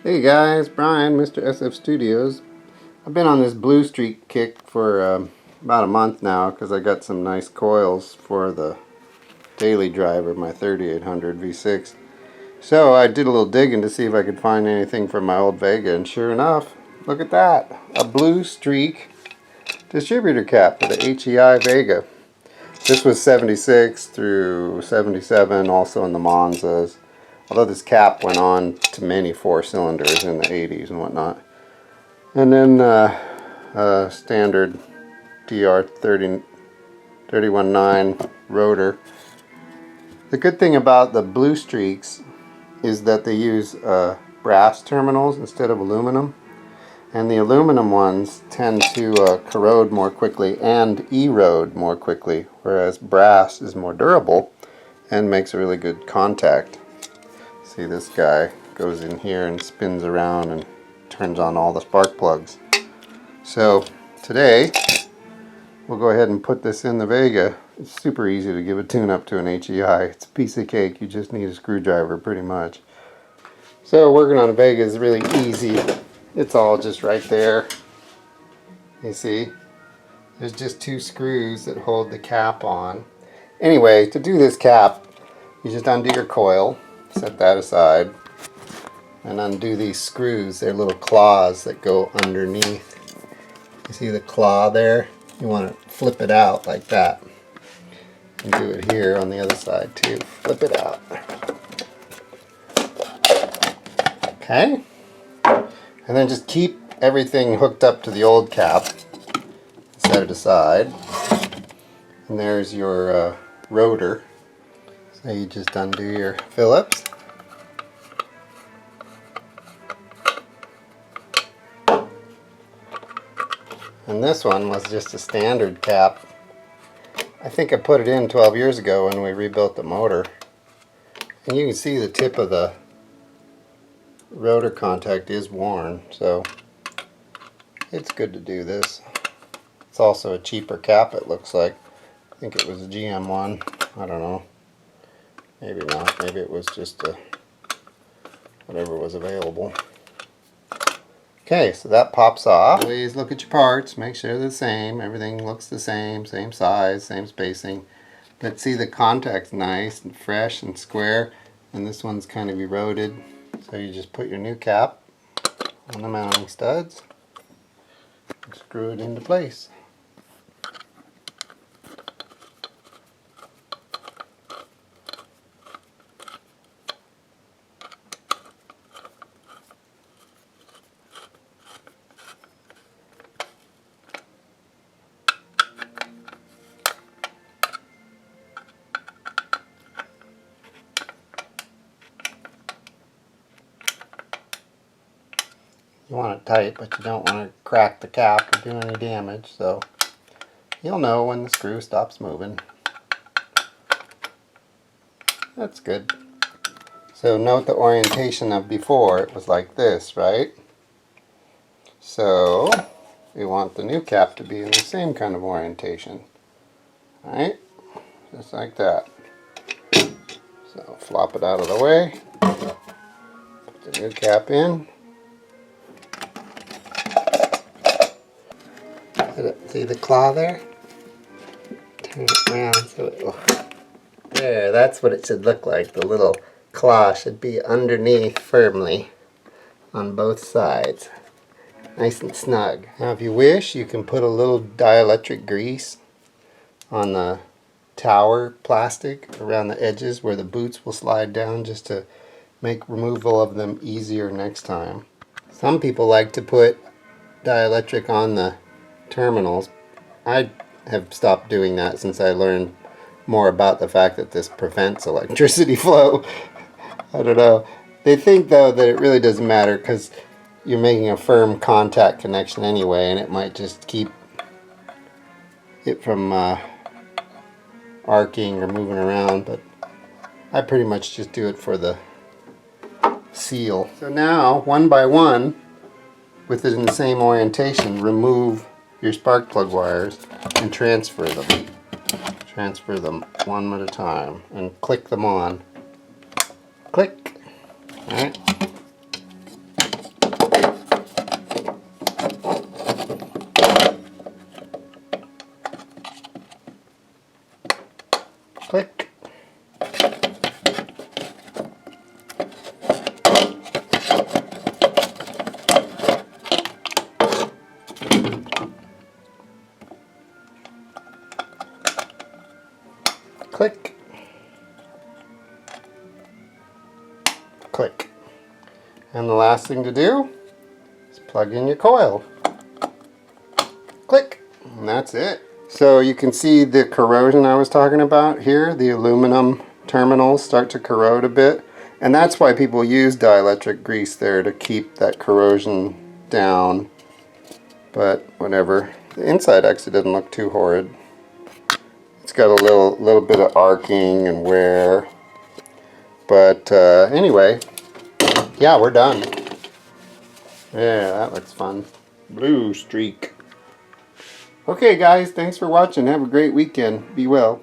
Hey guys, Brian, Mr. SF Studios. I've been on this blue streak kick for about a month now because I got some nice coils for the daily driver, my 3800 V6. So I did a little digging to see if I could find anything from my old Vega, and sure enough, look at that. A blue streak distributor cap for the HEI Vega. This was 76 through 77, also in the Monzas. Although this cap went on to many 4-cylinders in the 80s and whatnot. And then standard DR 319 rotor. The good thing about the blue streaks is that they use brass terminals instead of aluminum. And the aluminum ones tend to corrode more quickly and erode more quickly, whereas brass is more durable and makes a really good contact. See, this guy goes in here and spins around and turns on all the spark plugs. So today we'll go ahead and put this in the Vega. It's super easy to give a tune-up to an HEI. It's a piece of cake. You just need a screwdriver pretty much. So working on a Vega is really easy. It's all just right there. You see? There's just 2 screws that hold the cap on. Anyway, to do this cap, you just undo your coil. Set that aside and undo these screws. They're little claws that go underneath. You see the claw there? You want to flip it out like that. And do it here on the other side too. Flip it out. Okay? And then just keep everything hooked up to the old cap. Set it aside. And there's your rotor. So you just undo your Phillips. And this one was just a standard cap. I think I put it in 12 years ago when we rebuilt the motor. And you can see the tip of the rotor contact is worn, so it's good to do this. It's also a cheaper cap, it looks like. I think it was a GM one. I don't know. Maybe not. Maybe it was just whatever was available. Okay, so that pops off. Always look at your parts, make sure they're the same. Everything looks the same size, same spacing. But see, the contact's nice and fresh and square, and this one's kind of eroded. So you just put your new cap on the mounting studs and screw it into place. You want it tight, but you don't want to crack the cap or do any damage, so you'll know when the screw stops moving. That's good. So note the orientation of before. It was like this, right? So we want the new cap to be in the same kind of orientation. Alright? Just like that. So flop it out of the way. Put the new cap in. See the claw there? Turn it around so it will... There, that's what it should look like. The little claw should be underneath firmly on both sides. Nice and snug. Now if you wish, you can put a little dielectric grease on the tower plastic around the edges where the boots will slide down, just to make removal of them easier next time. Some people like to put dielectric on the terminals. I have stopped doing that since I learned more about the fact that this prevents electricity flow. I don't know. They think though that it really doesn't matter because you're making a firm contact connection anyway, and it might just keep it from arcing or moving around, but I pretty much just do it for the seal. So now, one by one, with it in the same orientation, remove your spark plug wires and transfer them. Transfer them one at a time and click them on. Click. Alright. And the last thing to do is plug in your coil. Click, and that's it. So you can see the corrosion I was talking about here. The aluminum terminals start to corrode a bit, and that's why people use dielectric grease there, to keep that corrosion down. But whatever. The inside actually doesn't look too horrid. It's got a little bit of arcing and wear. But anyway, yeah, we're done. Yeah, that looks fun. Blue streak. Okay guys, thanks for watching. Have a great weekend. Be well.